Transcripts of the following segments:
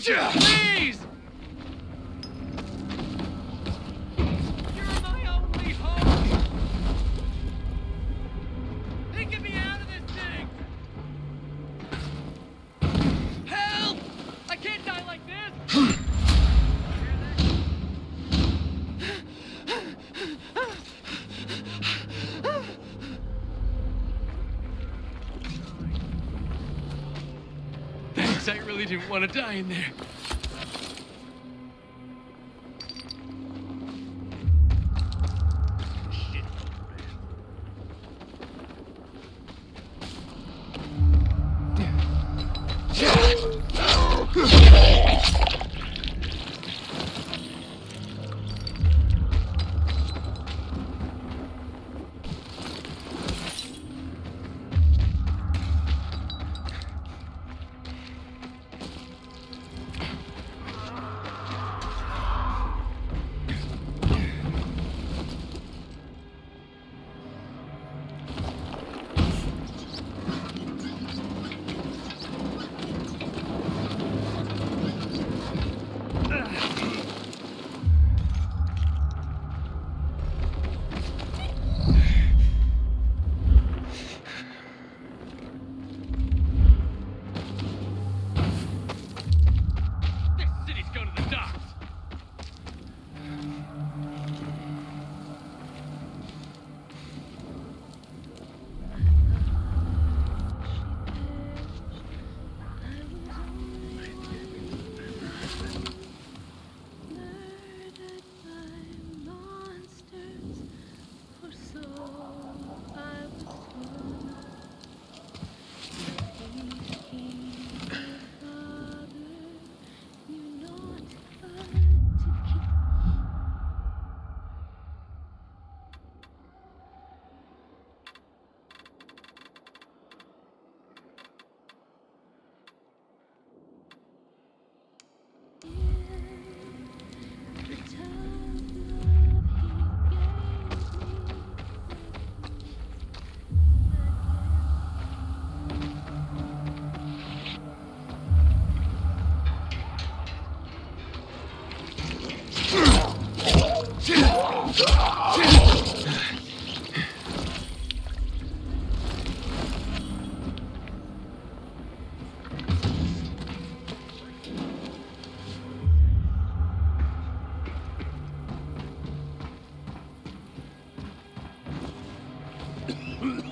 station, please! You're my only hope! Hey, get me out of this thing! Help! I can't die like this! Thanks, I really didn't want to die in there.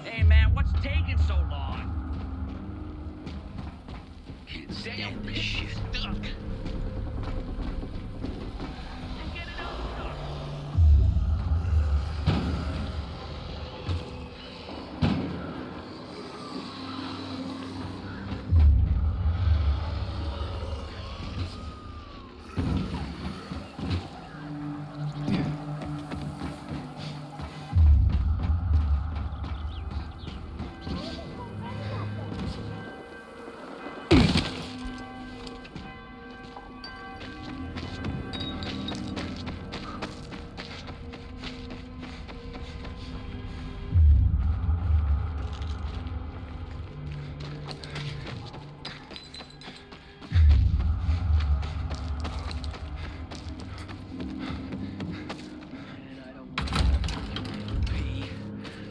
Hey man, what's taking so long? Can't stand this shit. Stuck. And get it out.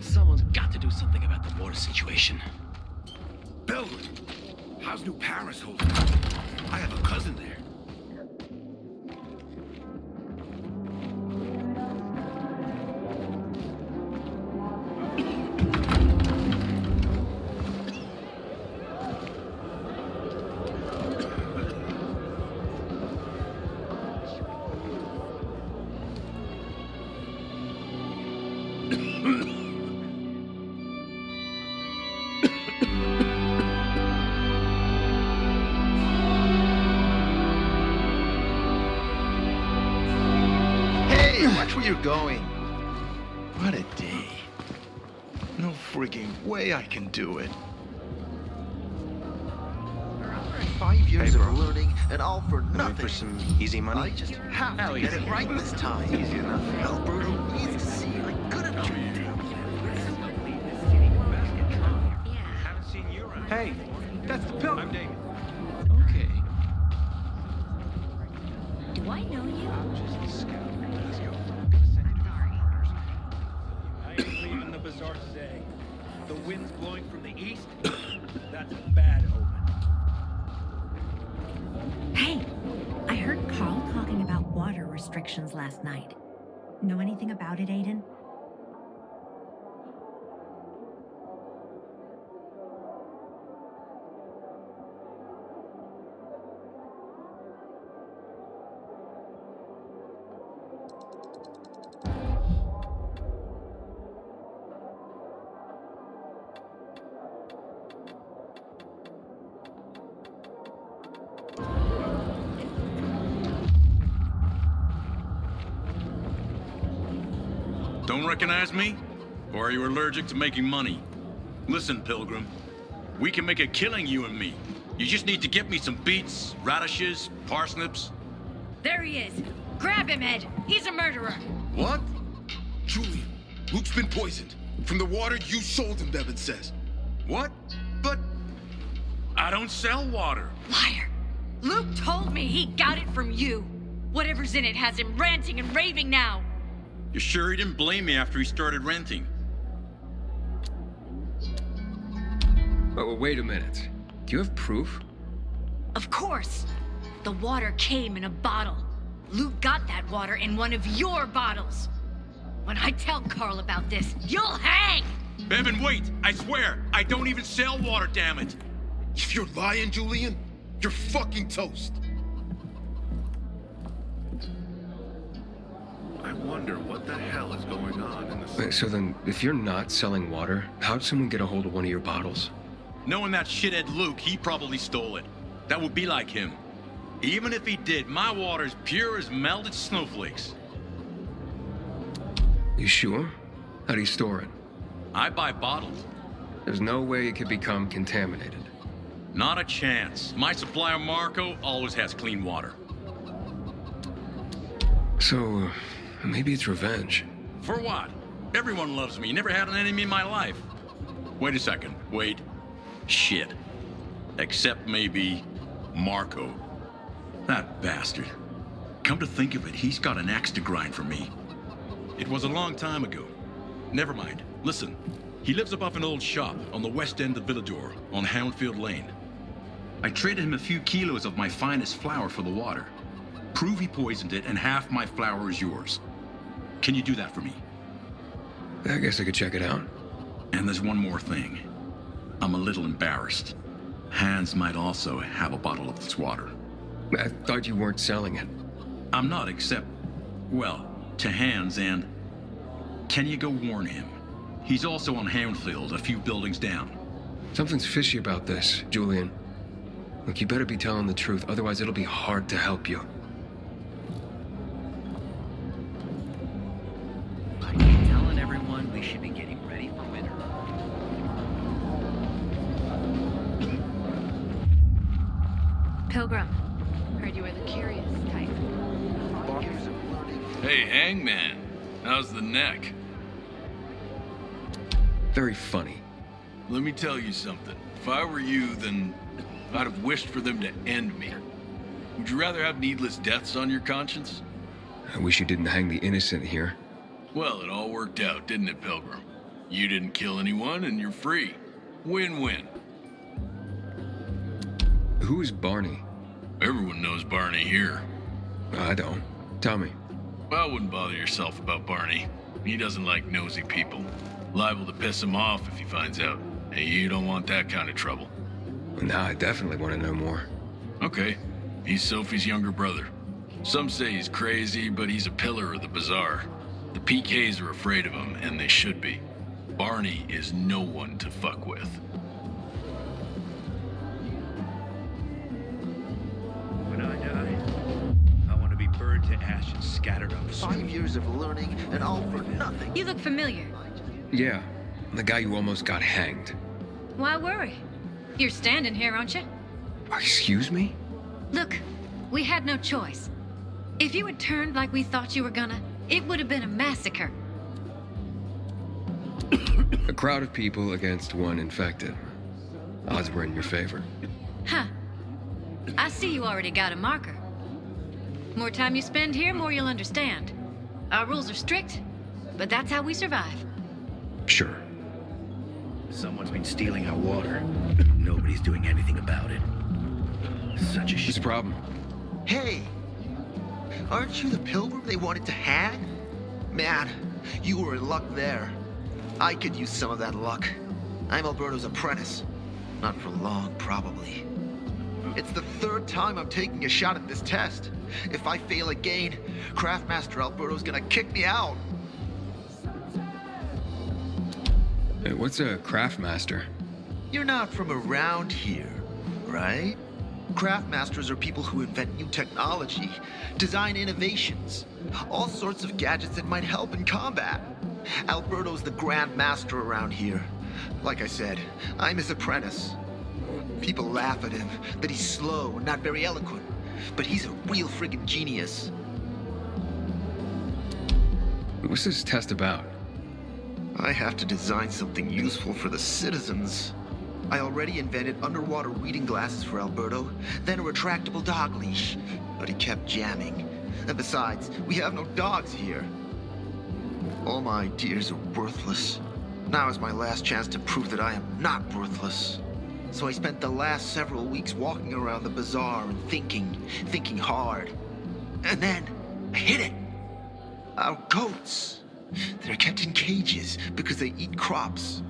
Someone's got to do something about the water situation. Bill, how's New Paris holding up? I have a cousin there. Watch where you're going. What a day. No frigging way I can do it. 5 years of learning and all for nothing. For some easy money? I just have to get it right this time. Easy enough. Alberto needs to see I'm good enough. Haven't seen you around. Hey, that's the pilgrim. I'm David. Okay. I know you? I'm just a scout. Let's go. I'm gonna send you to orders. I ain't leaving the bazaar today. The wind's blowing from the east. That's a bad omen. Hey, I heard Carl talking about water restrictions last night. Know anything about it, Aiden? Don't recognize me? Or are you allergic to making money? Listen, Pilgrim. We can make a killing, you and me. You just need to get me some beets, radishes, parsnips. There he is. Grab him, Ed. He's a murderer. What? Julian, Luke's been poisoned. From the water you sold him, Bevan says. What? But I don't sell water. Liar. Luke told me he got it from you. Whatever's in it has him ranting and raving now. You sure he didn't blame me after he started renting? Oh, wait a minute. Do you have proof? Of course. The water came in a bottle. Luke got that water in one of your bottles. When I tell Carl about this, you'll hang! Bevan, wait! I swear, I don't even sell water, damn it! If you're lying, Julian, you're fucking toast. I wonder what the hell is going on in the Wait, so then, if you're not selling water, how'd someone get a hold of one of your bottles? Knowing that shithead Luke, he probably stole it. That would be like him. Even if he did, my water's pure as melted snowflakes. You sure? How do you store it? I buy bottles. There's no way it could become contaminated. Not a chance. My supplier, Marco, always has clean water. So, maybe it's revenge. For what? Everyone loves me. Never had an enemy in my life. Wait a second. Wait. Shit. Except maybe Marco. That bastard. Come to think of it, he's got an axe to grind for me. It was a long time ago. Never mind. Listen. He lives above an old shop on the west end of Villador on Houndfield Lane. I traded him a few kilos of my finest flour for the water. Prove he poisoned it and half my flour is yours. Can you do that for me? I guess I could check it out. And there's one more thing. I'm a little embarrassed. Hans might also have a bottle of this water. I thought you weren't selling it. I'm not, except, well, to Hans and... Can you go warn him? He's also on Houndfield, a few buildings down. Something's fishy about this, Julian. Look, you better be telling the truth, otherwise it'll be hard to help you. I keep telling everyone we should be getting ready for winter. Pilgrim, heard you were the curious type. Hey, Hangman. How's the neck? Very funny. Let me tell you something. If I were you, then I'd have wished for them to end me. Would you rather have needless deaths on your conscience? I wish you didn't hang the innocent here. Well, it all worked out, didn't it, Pilgrim? You didn't kill anyone, and you're free. Win-win. Who is Barney? Everyone knows Barney here. I don't. Tell me. I wouldn't bother yourself about Barney. He doesn't like nosy people. Liable to piss him off if he finds out. And you don't want that kind of trouble. Now I definitely want to know more. Okay. He's Sophie's younger brother. Some say he's crazy, but he's a pillar of the bazaar. The PKs are afraid of him, and they should be. Barney is no one to fuck with. When I die, I want to be burned to ash and scattered on the street. 5 years of learning and all for nothing. You look familiar. Yeah, the guy who almost got hanged. Why worry? You're standing here, aren't you? Excuse me? Look, we had no choice. If you had turned like we thought you were gonna, it would have been a massacre. A crowd of people against one infected. Odds were in your favor. Huh. I see you already got a marker. More time you spend here, more you'll understand. Our rules are strict, but that's how we survive. Sure. Someone's been stealing our water. Nobody's doing anything about it. Such a What's the problem? Hey, aren't you the pilgrim they wanted to hang? Man, you were in luck there. I could use some of that luck. I'm Alberto's apprentice. Not for long, probably. It's the third time I'm taking a shot at this test. If I fail again, Craftmaster Alberto's gonna kick me out. What's a craftmaster? You're not from around here, right? Craftmasters are people who invent new technology, design innovations, all sorts of gadgets that might help in combat. Alberto's the Grand Master around here. Like I said, I'm his apprentice. People laugh at him, that he's slow and not very eloquent, but he's a real friggin' genius. What's this test about? I have to design something useful for the citizens. I already invented underwater reading glasses for Alberto, then a retractable dog leash, but he kept jamming. And besides, we have no dogs here. All my ideas are worthless. Now is my last chance to prove that I am not worthless. So I spent the last several weeks walking around the bazaar and thinking hard. And then, I hit it. Our goats. They're kept in cages because they eat crops.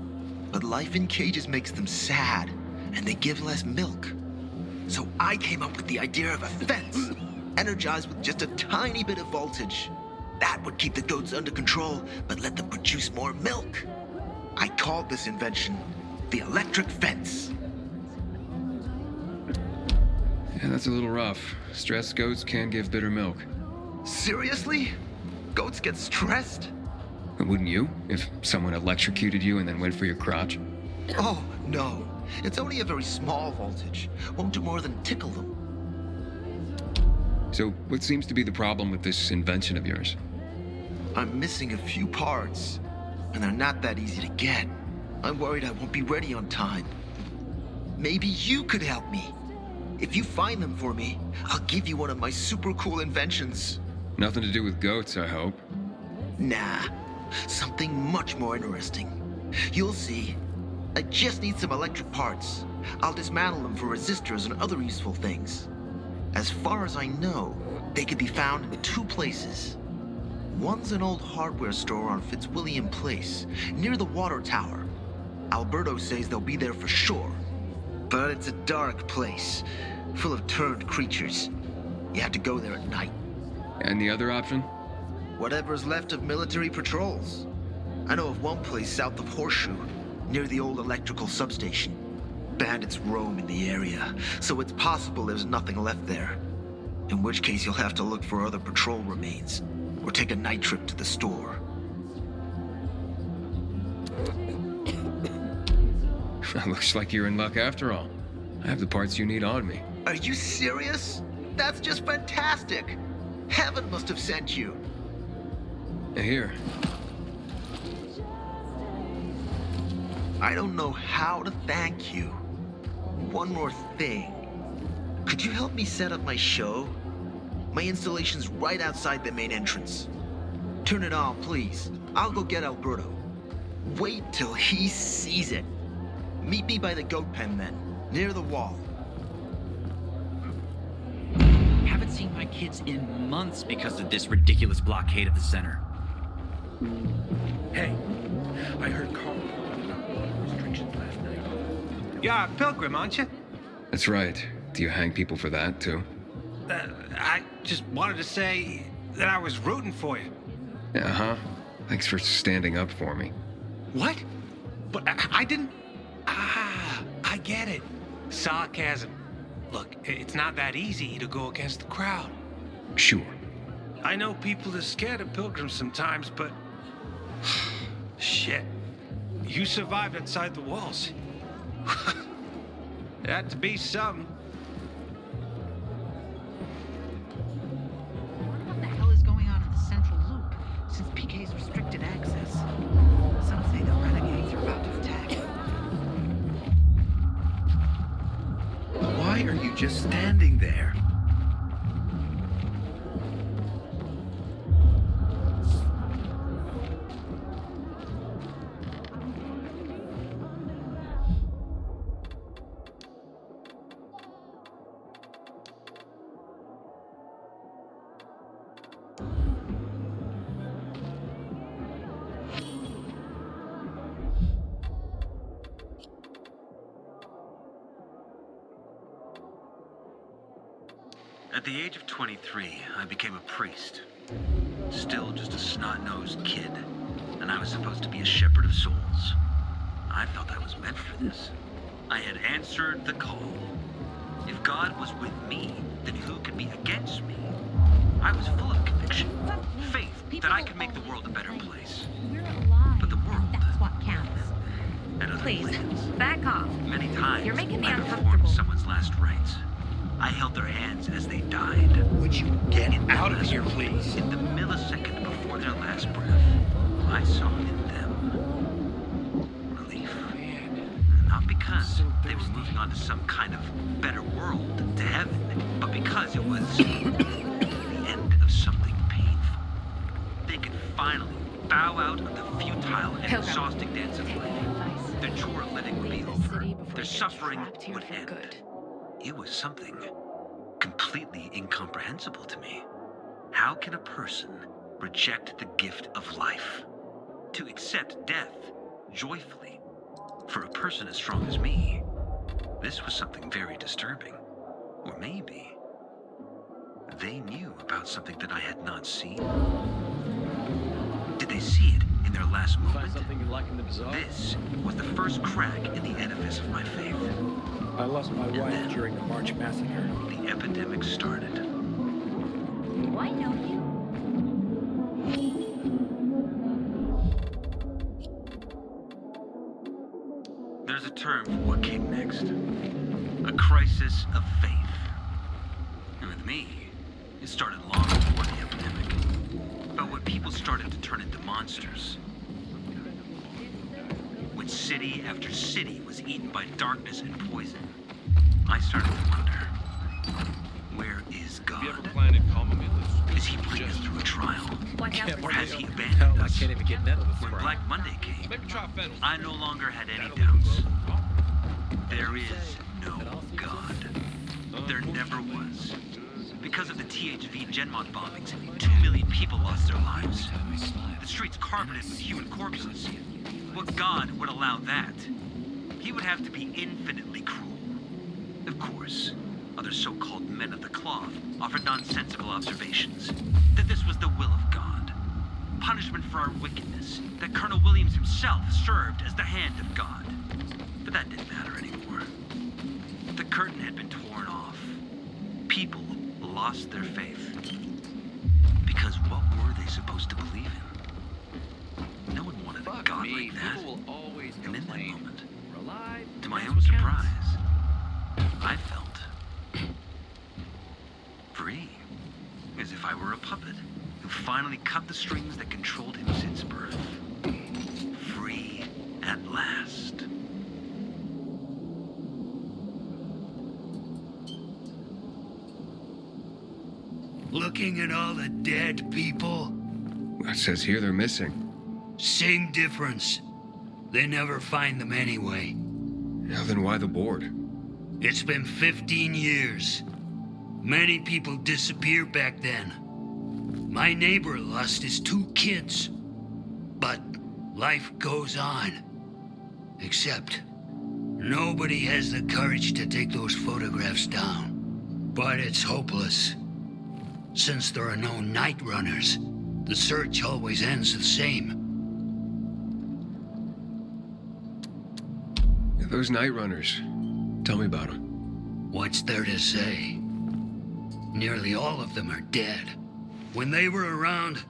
But life in cages makes them sad, and they give less milk. So I came up with the idea of a fence, energized with just a tiny bit of voltage. That would keep the goats under control, but let them produce more milk. I called this invention the electric fence. Yeah, that's a little rough. Stressed goats can give bitter milk. Seriously? Goats get stressed? Wouldn't you, if someone electrocuted you and then went for your crotch? Oh, no. It's only a very small voltage. Won't do more than tickle them. So, what seems to be the problem with this invention of yours? I'm missing a few parts, and they're not that easy to get. I'm worried I won't be ready on time. Maybe you could help me. If you find them for me, I'll give you one of my super cool inventions. Nothing to do with goats, I hope. Nah, something much more interesting. You'll see. I just need some electric parts. I'll dismantle them for resistors and other useful things. As far as I know, they can be found in two places. One's an old hardware store on Fitzwilliam Place, near the water tower. Alberto says they'll be there for sure. But it's a dark place, full of turned creatures. You have to go there at night. And the other option? Whatever's left of military patrols. I know of one place south of Horseshoe, near the old electrical substation. Bandits roam in the area, so it's possible there's nothing left there. In which case you'll have to look for other patrol remains, or take a night trip to the store. Looks like you're in luck after all. I have the parts you need on me. Are you serious? That's just fantastic! Heaven must have sent you. Here. I don't know how to thank you. One more thing. Could you help me set up my show? My installation's right outside the main entrance. Turn it on, please. I'll go get Alberto. Wait till he sees it. Meet me by the goat pen then, near the wall. Haven't seen my kids in months because of this ridiculous blockade of the center. Hey, I heard Carl talking about restrictions last night. You're a pilgrim, aren't you? That's right. Do you hang people for that, too? I just wanted to say that I was rooting for you. Uh-huh. Thanks for standing up for me. What? But I didn't... Ah, I get it. Sarcasm. Look, it's not that easy to go against the crowd. Sure. I know people are scared of pilgrims sometimes, but... Shit. You survived outside the walls. It had to be something. What the hell is going on in the central loop since PK's restricted access? Some say the renegades are about to attack. Why are you just standing there? At the age of 23, I became a priest. Still just a snot-nosed kid, and I was supposed to be a shepherd of souls. I felt I was meant for this. I had answered the call. If God was with me, then who could be against me? I was full of conviction, faith that I could make the world a better place. But the world That's what counts. had other Please, plans. back off. Many times, You're making me I uncomfortable. performed someone's last rites. I held their hands as they died. Would you get In their out of last here, breath, please? In the millisecond before their last breath, I saw in them relief. Not because they were moving on to some kind of better world, to heaven, but because it was the end of something painful. They could finally bow out of the futile and exhausting dance of life. Their chore of living would be over. Their suffering would end. It was something completely incomprehensible to me. How can a person reject the gift of life? To accept death joyfully. For a person as strong as me, this was something very disturbing. Or maybe they knew about something that I had not seen. Did they see it in their last moment? Something you like in the bazaar? This was the first crack in the edifice of my faith. I lost my wife during the March massacre. The epidemic started. Do I know you? There's a term for what came next. A crisis of faith. And with me, it started long before the epidemic. But when people started to turn into monsters, when city after city was eaten by darkness and poison, I started to wonder, where is God? Is he putting us through a trial? Or has he abandoned us? I can't even get net of When this Black Monday came, I no longer had any doubts. There is no God. There never was. Because of the THV Genmod bombings, 2 million people lost their lives. The streets carpeted with human corpses. What God would allow that? He would have to be infinitely cruel. Of course, other so-called men of the cloth offered nonsensical observations that this was the will of God. Punishment for our wickedness, that Colonel Williams himself served as the hand of God. But that didn't matter anymore. The curtain had been torn off. People lost their faith. Because what were they supposed to believe in? No one wanted a God like that. And in that moment, to my own surprise, I felt free. As if I were a puppet who finally cut the strings that controlled him since birth. Free at last. Looking at all the dead people? It says here they're missing. Same difference. They never find them anyway. Now then why the board? It's been 15 years. Many people disappeared back then. My neighbor lost his 2 kids. But life goes on. Except, nobody has the courage to take those photographs down. But it's hopeless. Since there are no night runners, the search always ends the same. Those night runners. Tell me about them. What's there to say? Nearly all of them are dead. When they were around,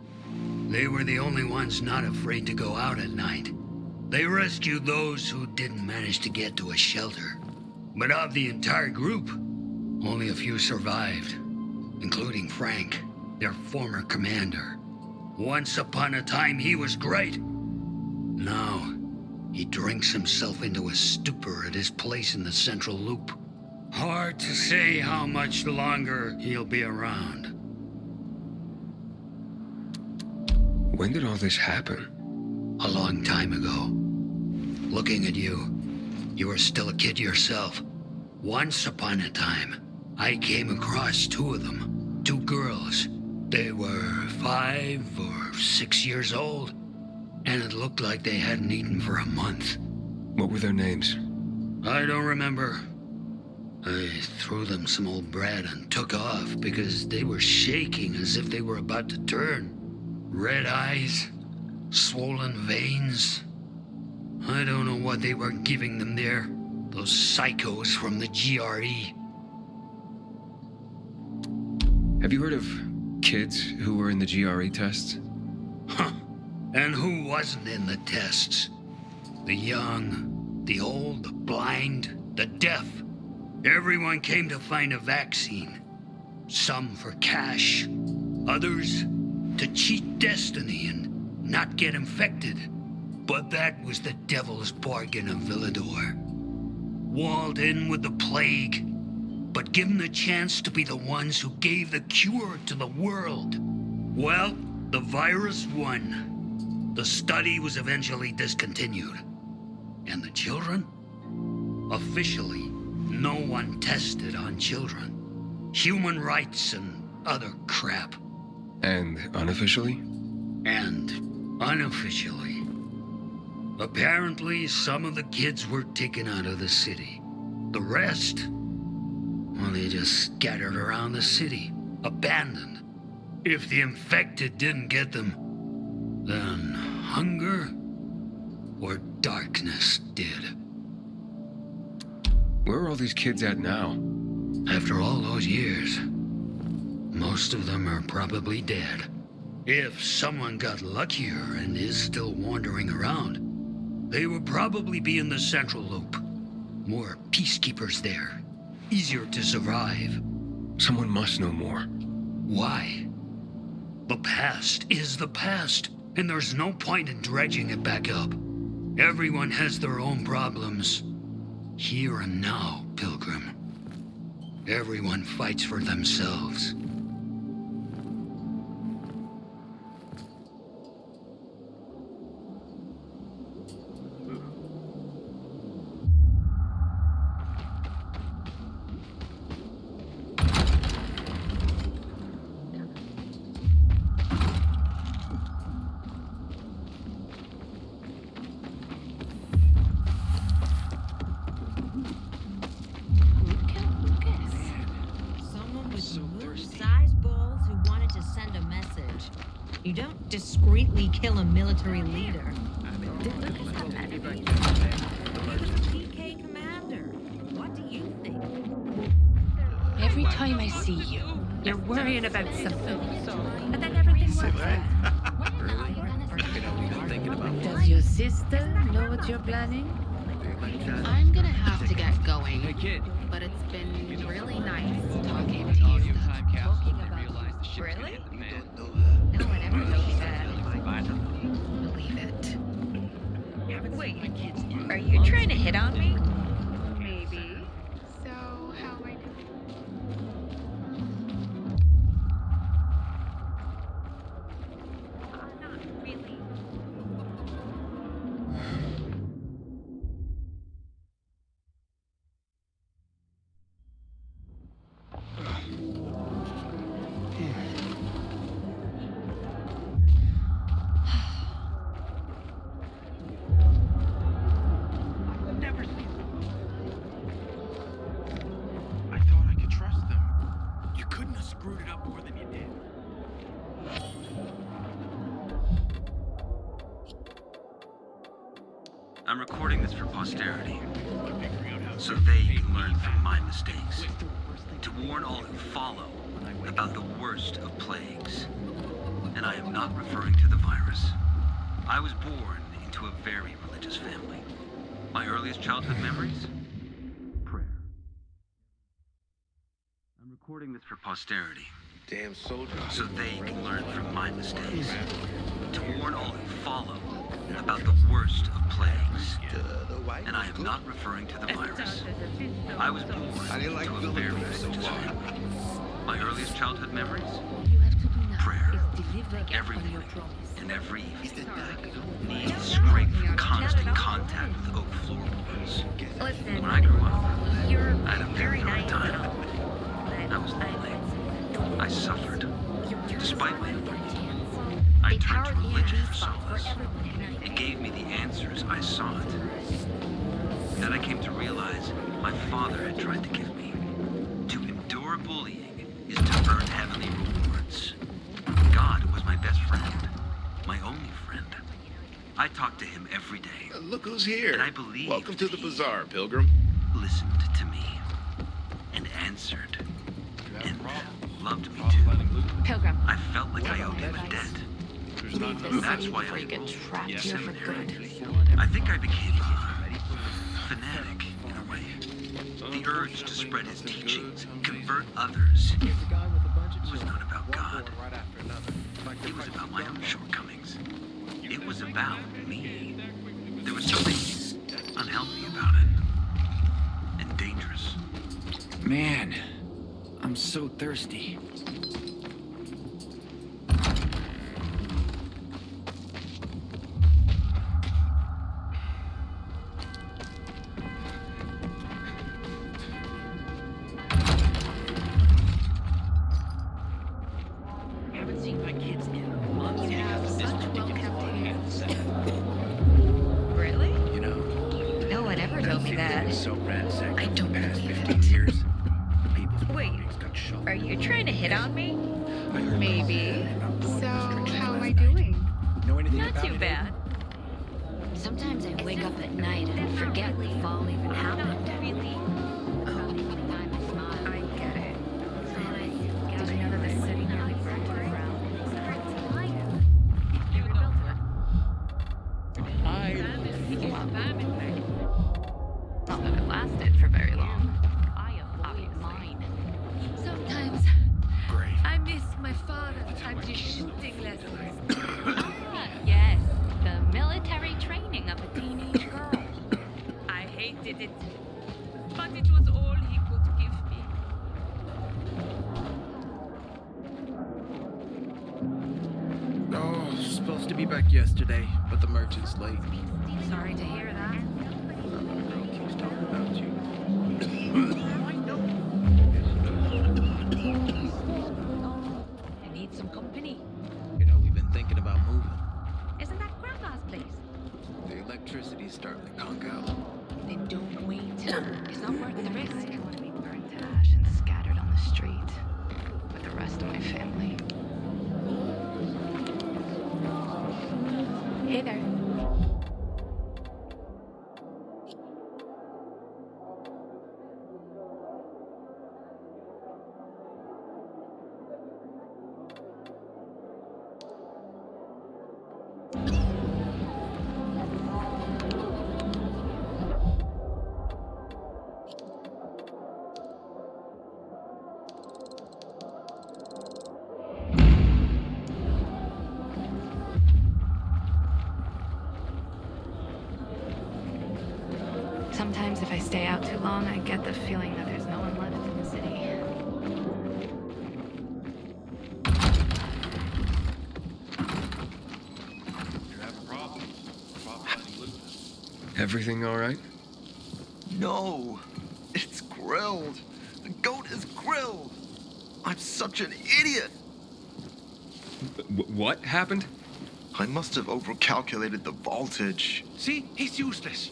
they were the only ones not afraid to go out at night. They rescued those who didn't manage to get to a shelter. But of the entire group, only a few survived, including Frank, their former commander. Once upon a time, he was great. Now, he drinks himself into a stupor at his place in the Central Loop. Hard to say how much longer he'll be around. When did all this happen? A long time ago. Looking at you, you were still a kid yourself. Once upon a time, I came across 2 of them. 2 girls. They were 5 or 6 years old, and it looked like they hadn't eaten for a month. What were their names? I don't remember. I threw them some old bread and took off because they were shaking as if they were about to turn. Red eyes, swollen veins. I don't know what they were giving them there. Those psychos from the GRE. Have you heard of kids who were in the GRE tests? Huh. And who wasn't in the tests? The young, the old, the blind, the deaf. Everyone came to find a vaccine. Some for cash, others to cheat destiny and not get infected. But that was the devil's bargain of Villador. Walled in with the plague, but given the chance to be the ones who gave the cure to the world. Well, the virus won. The study was eventually discontinued. And the children? Officially, no one tested on children. Human rights and other crap. And unofficially? And unofficially. Apparently, some of the kids were taken out of the city. The rest, well, they just scattered around the city, abandoned. If the infected didn't get them, then hunger or darkness did. Where are all these kids at now? After all those years, most of them are probably dead. If someone got luckier and is still wandering around, they will probably be in the Central Loop. More peacekeepers there. Easier to survive. Someone must know more. Why? The past is the past, and there's no point in dredging it back up. Everyone has their own problems. Here and now, Pilgrim. Everyone fights for themselves. You don't discreetly kill a military leader. PK commander. What do you think? Every time I see you, you're worrying about something. And then everything works out. Does your sister know what you're planning? I'm gonna have to get going. Hey, kid. But it's been really nice talking to you. Really? No one ever knows that. Believe it. Wait, are you trying to hit on me? Maybe. So, how am I doing? Not really. I'm recording this for posterity, so they can learn from my mistakes. To warn all who follow about the worst of plagues. And I am not referring to the virus. I was born into a very religious family. My earliest childhood memories? Prayer. I'm recording this for posterity. Damn soldier. So they can learn from my mistakes. To warn all who follow about the worst of plagues. And I am not referring to the virus. I was born into a very religious family. My earliest childhood memories? Prayer. Every morning and every evening. Knees scraped from constant contact with oak floorboards. Listen, When I grew up, you're I had a very hard nice time. and all, I was lonely. I suffered. Despite my upbringing, I They turned to powered the religion EMP for spot for solace. everyone. It gave me the answers I sought. Then I came to realize my father had tried to give me. look who's here. And I believe Welcome to the bazaar, Pilgrim. listened to me and answered and loved me too. Pilgrim. I felt like I owed him a debt. Leave this That's city why before I you get trapped yeah, here for seminary. good. I think I became a fanatic in a way. The urge to spread his teachings, convert others. It was not about God. It was about my own shortcomings. It was about me. There was something unhealthy about it. And dangerous. Man, I'm so thirsty. Haven't seen my kids in months because of this ridiculous blockade at the center. Really? You know, No one ever told me that. so ransacked I don't the past believe 15 years. People's Wait, properties got shoved. are you trying to hit on me? Maybe. So, how am I doing? Know anything Not about too it? bad. Sometimes I wake up at night and forget the fall even happened. I get it. Did you know that the city nearly burned to the ground? They rebuilt it. Not that it lasted for very long. Mine. Sometimes I miss my father's shooting lessons. Yes, the military training of a teenage girl. I hated it, but it was all he could give me. Oh, supposed to be back yesterday, but the merchant's late. Sorry to hear that. Keeps talking about you. I need some company. You know, we've been thinking about moving. Isn't that Grandpa's place? The electricity's starting to conk out. Then don't wait. It's not worth the risk. I want to be burned to ash and scattered on the street with the rest of my family. Hey there. Sometimes if I stay out too long, I get the feeling that there's no one left in the city. You're having problems. Problem finding loot. Everything all right? No, it's grilled. The goat is grilled. I'm such an idiot. What happened? I must have overcalculated the voltage. See, he's useless.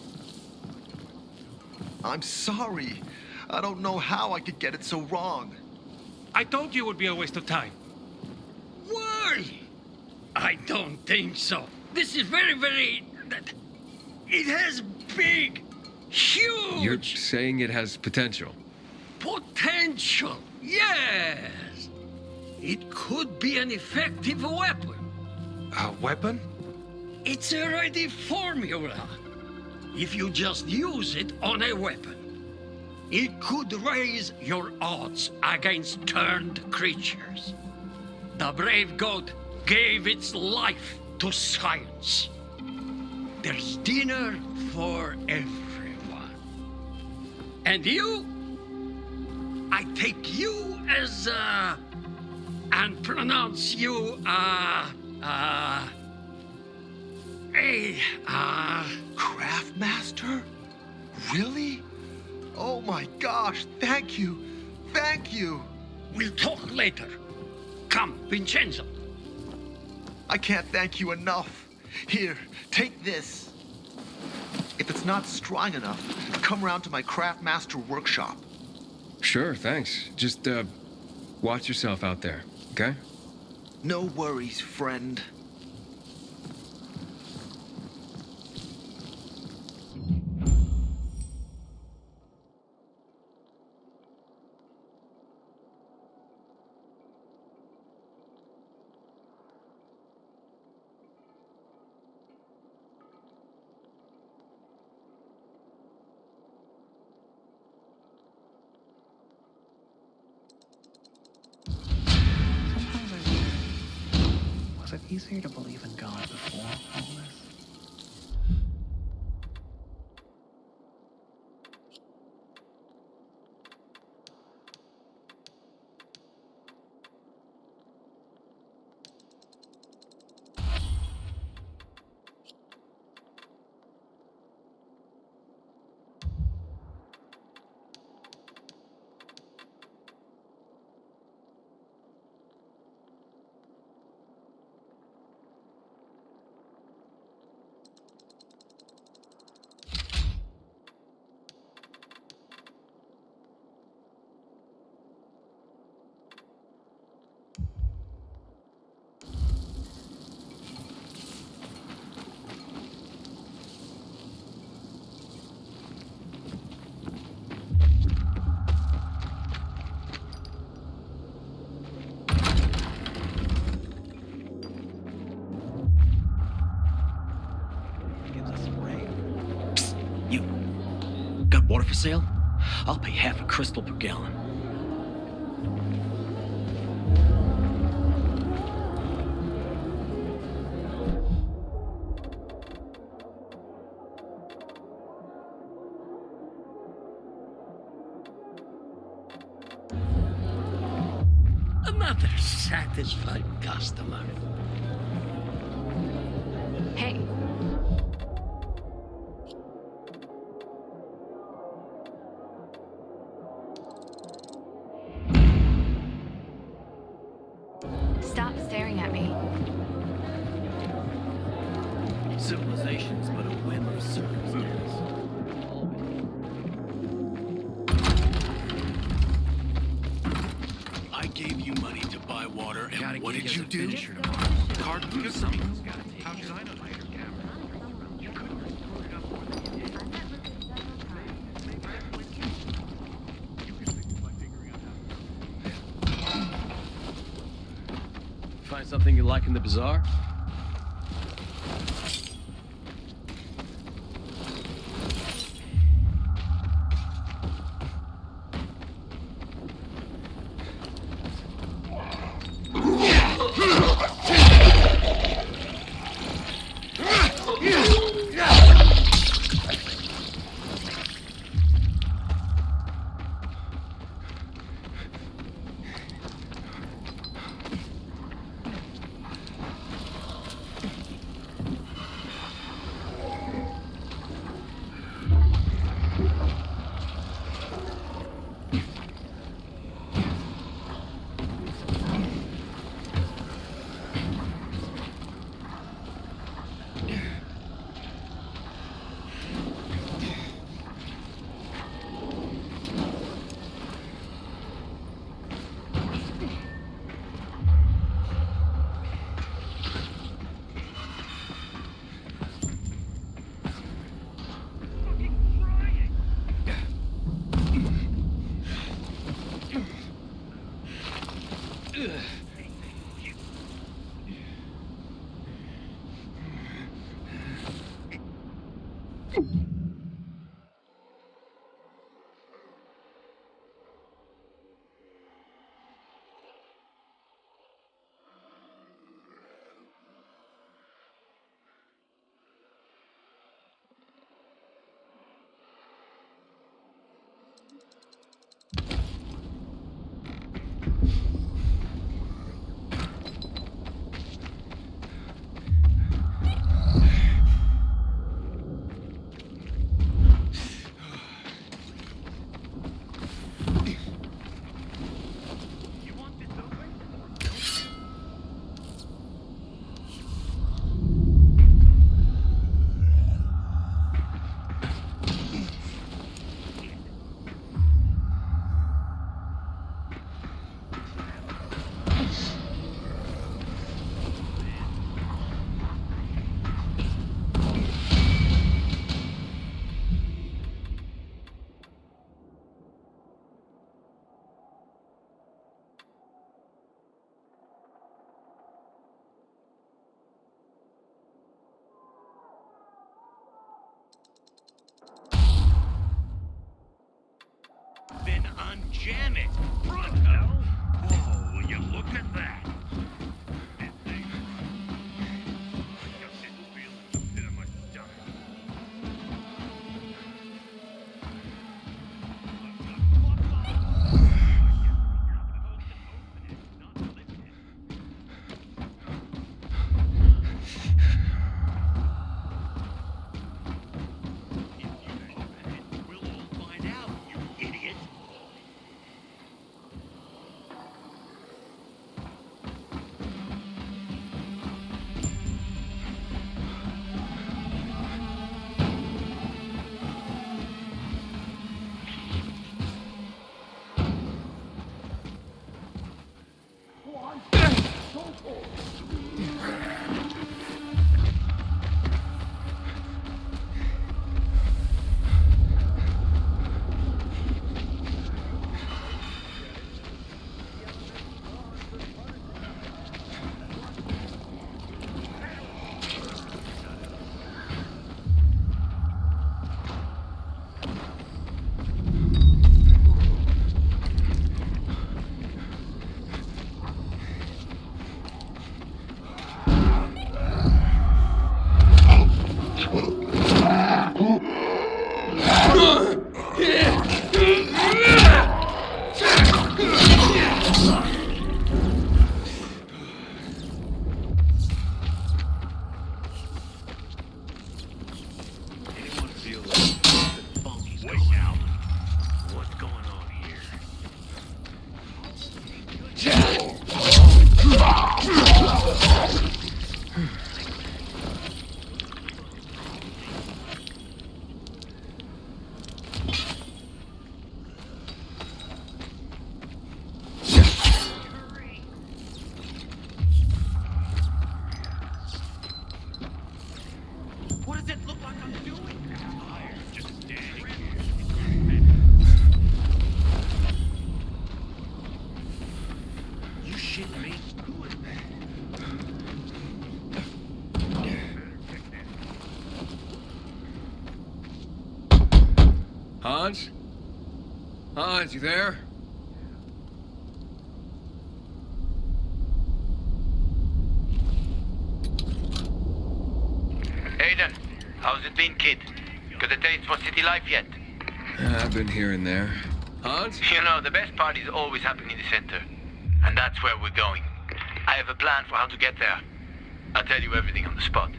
I'm sorry. I don't know how I could get it so wrong. I told you it would be a waste of time. Why? I don't think so. This is very... It has big, huge... You're saying it has potential. Potential, yes. It could be an effective weapon. A weapon? It's a ready formula. If you just use it on a weapon, it could raise your odds against turned creatures. The brave goat gave its life to science. There's dinner for everyone. And you? I take you as, and pronounce you, Craftmaster? Really? Oh my gosh, thank you. Thank you. We'll talk later. Come, Vincenzo. I can't thank you enough. Here, take this. If it's not strong enough, come round to my Craftmaster workshop. Sure, thanks. Just, watch yourself out there, okay? No worries, friend. it easier to believe in God before all this? Got water for sale? I'll pay half a crystal per gallon. Another satisfied customer. Hey. Stop staring at me. Civilization is but a whim of circumstance. I gave you money to buy water, and what did you do? Card something's gotta take. How should I know that you're Find something you like in the bazaar? Then unjam it. Pronto. Whoa, will you look at that? What's going on here? What does it look like I'm doing? You shitting me? Hans? Hans, you there? Aiden, how's it been, kid? Got a taste for city life yet? I've been here and there. Hans? You know, the best parties always happen in the center. And that's where we're going. I have a plan for how to get there. I'll tell you everything on the spot.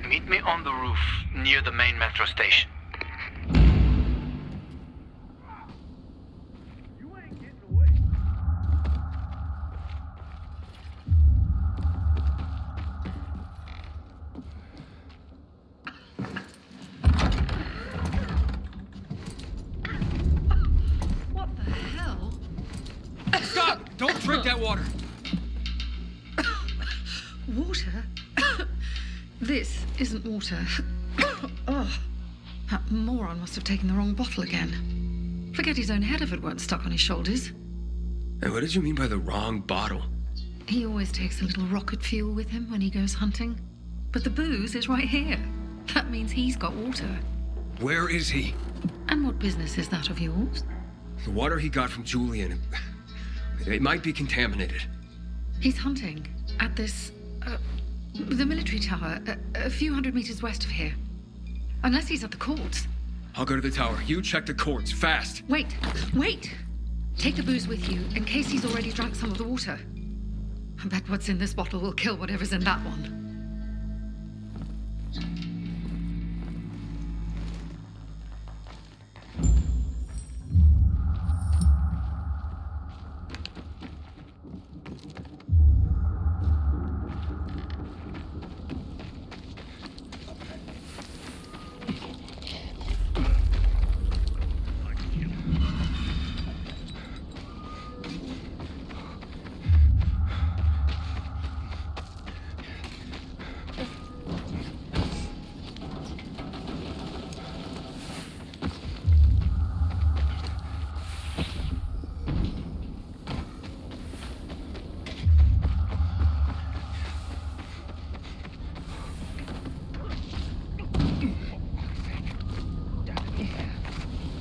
Meet me on the roof, near the main metro station. What the hell? Stop! Don't drink that water! Water? This isn't water. Oh, that moron must have taken the wrong bottle again. Forget his own head if it weren't stuck on his shoulders. And what did you mean by the wrong bottle? He always takes a little rocket fuel with him when he goes hunting. But the booze is right here. That means he's got water. Where is he? And what business is that of yours? The water he got from Julian. It might be contaminated. He's hunting at this, the military tower, a few hundred meters west of here. Unless he's at the courts. I'll go to the tower. You check the courts, fast. Wait! Take the booze with you, in case he's already drank some of the water. I bet what's in this bottle will kill whatever's in that one.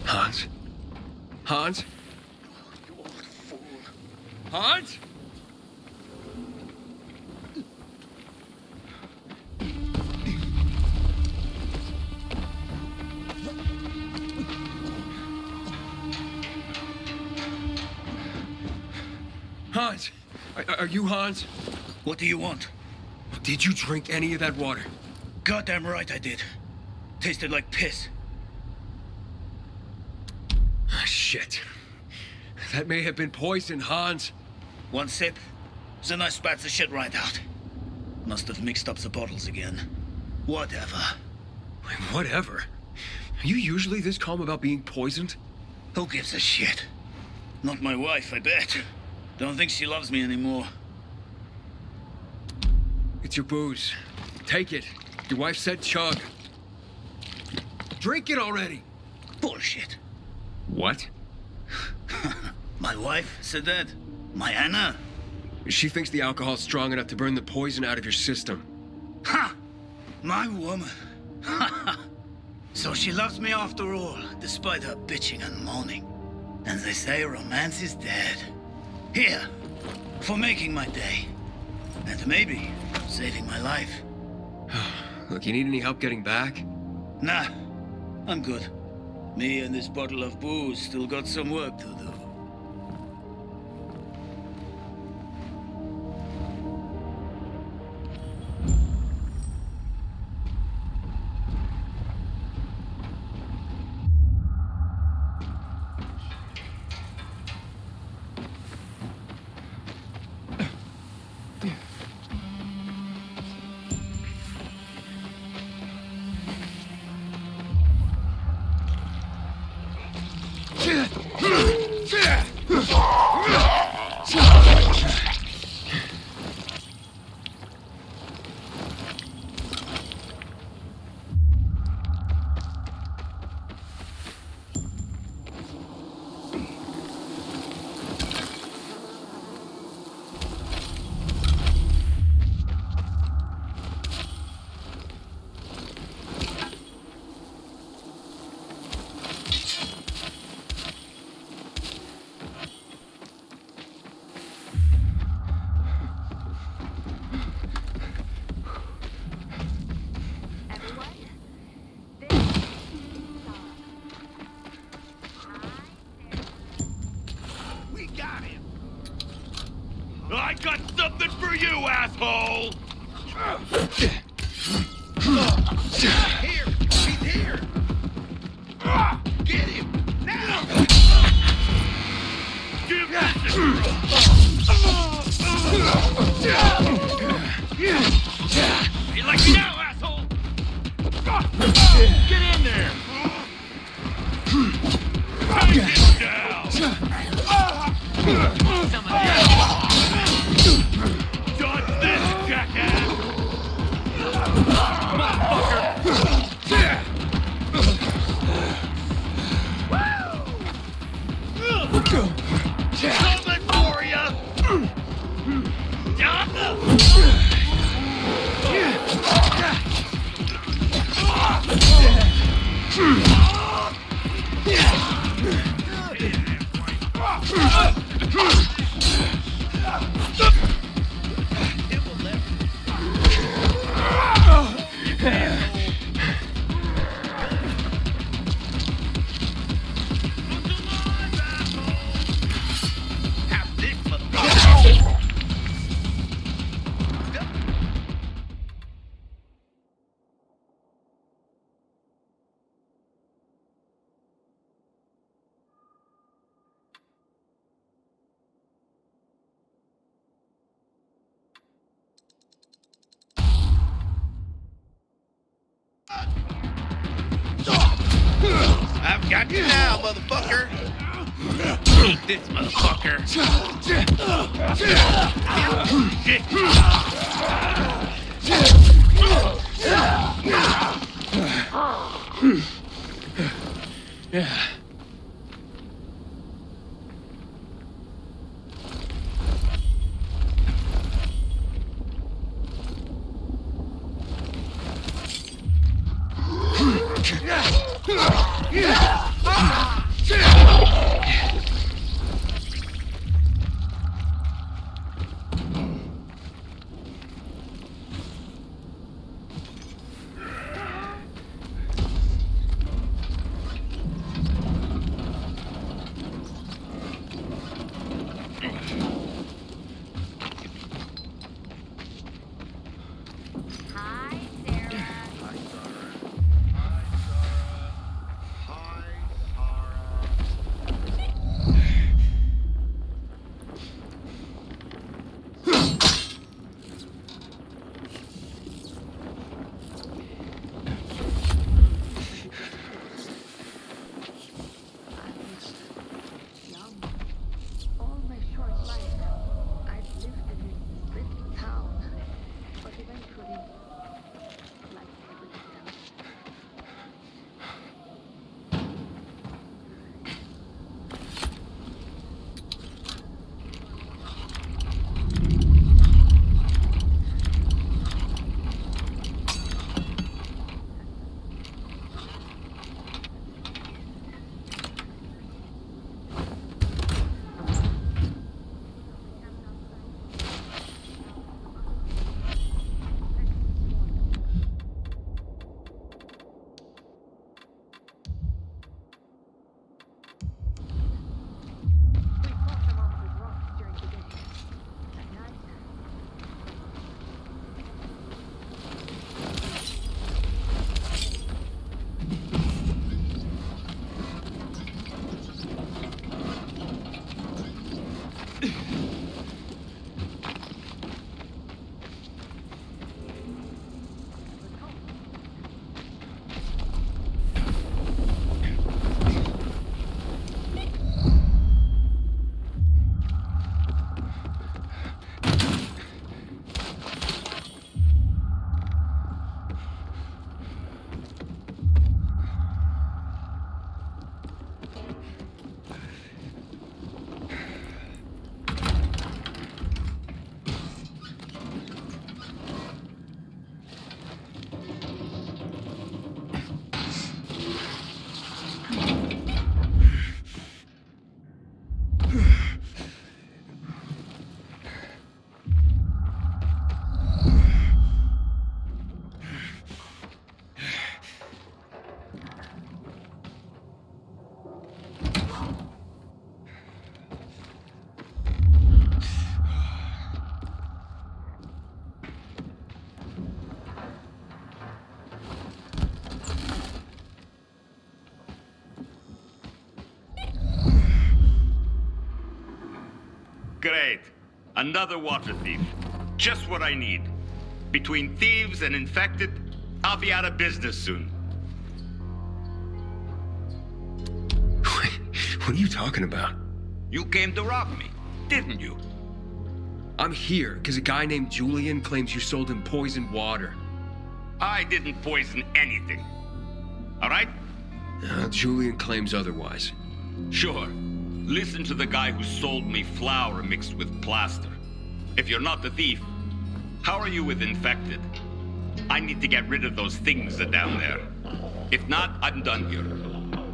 Hans? Hans? Hans? Hans? Are you Hans? What do you want? Did you drink any of that water? Goddamn right I did. Tasted like piss. Shit. That may have been poison, Hans. One sip, then I spat the shit right out. Must have mixed up the bottles again. Whatever. Whatever? Are you usually this calm about being poisoned? Who gives a shit? Not my wife, I bet. Don't think she loves me anymore. It's your booze. Take it. Your wife said chug. Drink it already! Bullshit. What? My wife said that? My Anna? She thinks the alcohol's strong enough to burn the poison out of your system. Ha! My woman. So she loves me after all, despite her bitching and moaning. And they say romance is dead. Here, for making my day. And maybe saving my life. Look, you need any help getting back? Nah, I'm good. Me and this bottle of booze still got some work to do. I got something for you, asshole! Here! He's here! Get him! Now! Give this a You like me now, asshole? Get in there! Take it down! Dodge this, jackass! Motherfucker! Coming for ya! I've got you now, motherfucker! Eat this, motherfucker! Yeah. Great. Another water thief. Just what I need. Between thieves and infected, I'll be out of business soon. What are you talking about? You came to rob me, didn't you? I'm here because a guy named Julian claims you sold him poisoned water. I didn't poison anything. All right? Julian claims otherwise. Sure. Listen to the guy who sold me flour mixed with plaster. If you're not the thief, how are you with infected? I need to get rid of those things that are down there. If not, I'm done here.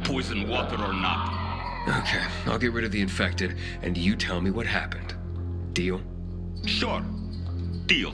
Poison water or not. Okay, I'll get rid of the infected, and you tell me what happened. Deal? Sure. Deal.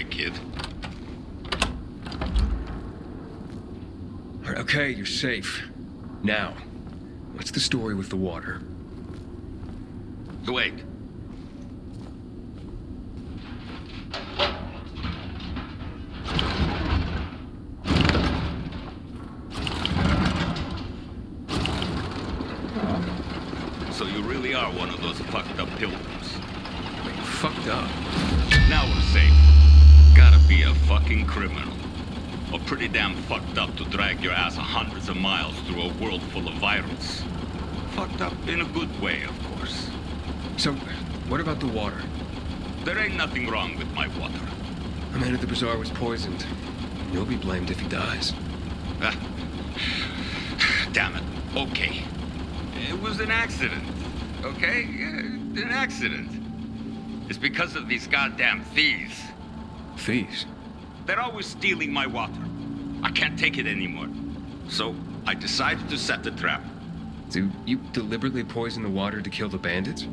Kid. Okay, you're safe. Now, what's the story with the water? Wait. So you really are one of those fucked up pilgrims. Wait, fucked up? Now we're safe. Gotta be a fucking criminal. Or pretty damn fucked up to drag your ass hundreds of miles through a world full of virals. Fucked up in a good way, of course. So, what about the water? There ain't nothing wrong with my water. A man at the bazaar was poisoned. You'll be blamed if he dies. Damn it. Okay. It was an accident. Okay? An accident. It's because of these goddamn thieves. Thieves? They're always stealing my water. I can't take it anymore. So I decided to set the trap. So you deliberately poisoned the water to kill the bandits?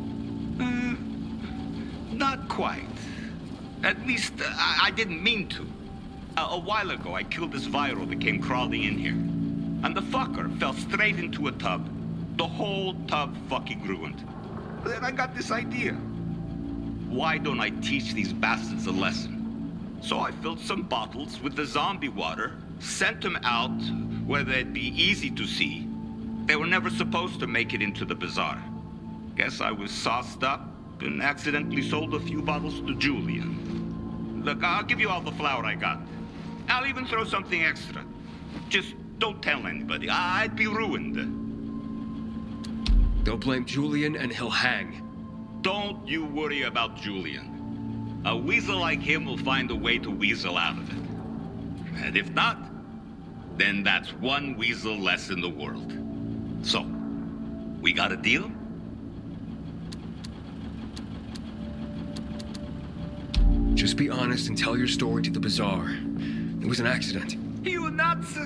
Not quite. At least I didn't mean to. A while ago, I killed this viral that came crawling in here. And the fucker fell straight into a tub. The whole tub fucking ruined. Then I got this idea. Why don't I teach these bastards a lesson? So I filled some bottles with the zombie water, sent them out where they'd be easy to see. They were never supposed to make it into the bazaar. Guess I was sauced up and accidentally sold a few bottles to Julian. Look, I'll give you all the flour I got. I'll even throw something extra. Just don't tell anybody. I'd be ruined. Don't blame Julian and he'll hang. Don't you worry about Julian. A weasel like him will find a way to weasel out of it. And if not, then that's one weasel less in the world. So, we got a deal? Just be honest and tell your story to the bazaar. It was an accident. You nuts?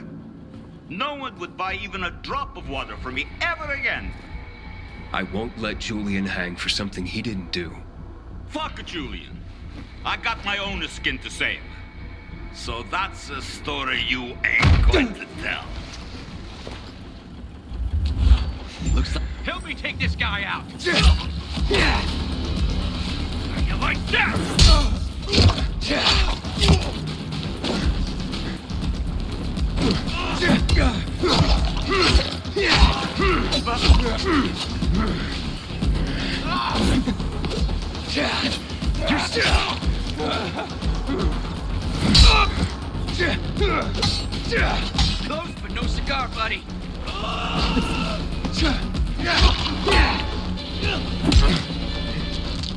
no one would buy even a drop of water from me ever again. I won't let Julian hang for something he didn't do. Fuck Julian. I got my own skin to save. So that's a story you ain't going to tell. Looks like... Help me take this guy out! You like that? Close, but no cigar, buddy.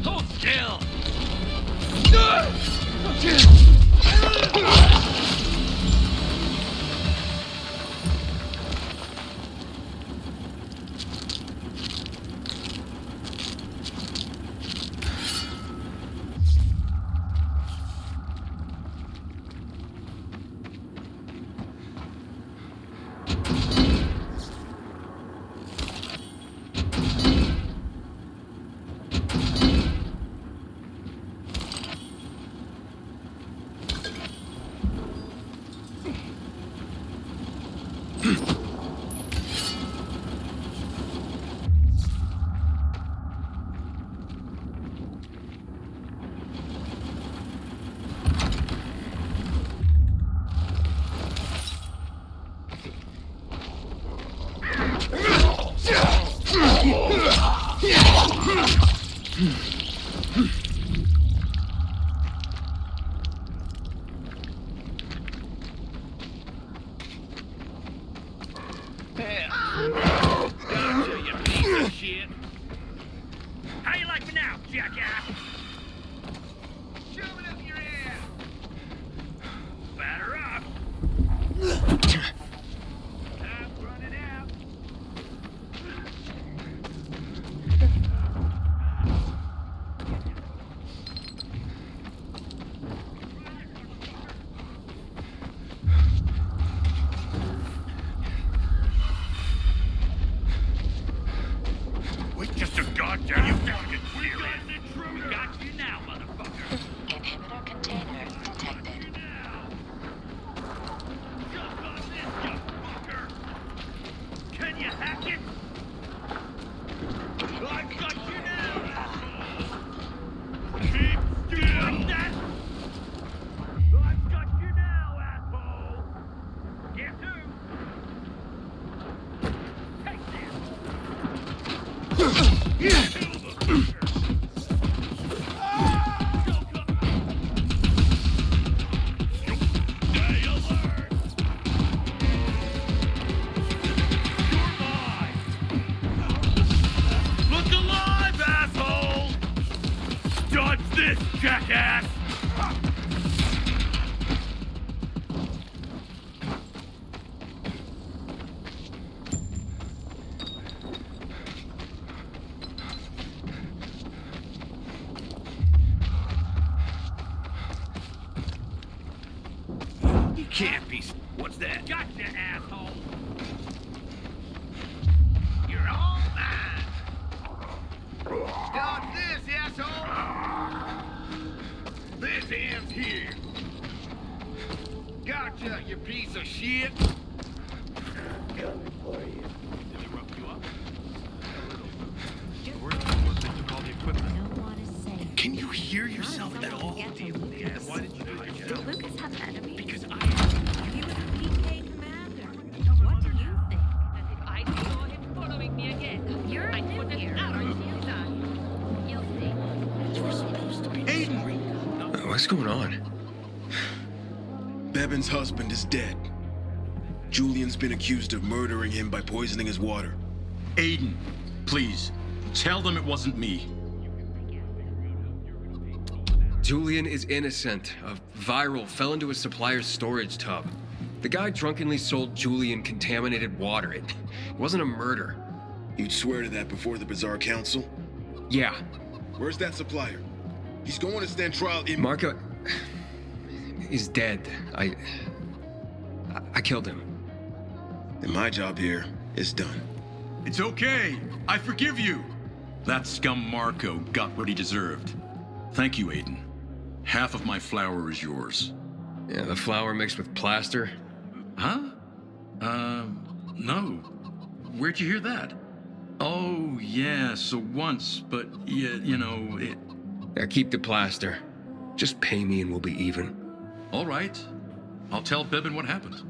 Hold still. Gotcha, you piece of shit. How you like me now, jackass? Shove it up your ass. Batter up. Time's running out. Just a goddamn you fucking weird. We got you now, motherfucker. Inhibitor container detected. Jump on this, you fucker. Can you hack it? I've got you now. Keep still like that. I've got you now, asshole. Guess who? Take this. Look alive, asshole! Dodge this, jackass! You can't be... What's that? Gotcha, asshole! You're all mine! Dodge this, asshole! This ends here! Gotcha, you piece of shit! Coming for you. Did he rough you up? Can you hear yourself at all? Yes. Why did you hijack? Did Lucas have enemies? Because He was a PK commander. What do you think? I saw him following me again. You're I put new him here. out on you, son. You'll see. We're supposed to be Aiden! What's going on? Bevan's husband is dead. Julian's been accused of murdering him by poisoning his water. Aiden, please, tell them it wasn't me. Julian is innocent. A viral fell into a supplier's storage tub. The guy drunkenly sold Julian contaminated water. It wasn't a murder. You'd swear to that before the Bazaar Council? Yeah. Where's that supplier? He's going to stand trial in... Marco is dead. I killed him. And my job here is done. It's okay. I forgive you. That scum Marco got what he deserved. Thank you, Aiden. Half of my flour is yours. Yeah, the flour mixed with plaster? Huh? No. Where'd you hear that? Oh, yeah, so once, but, yeah, you know, it... Yeah, keep the plaster. Just pay me and we'll be even. All right. I'll tell Bevan what happened.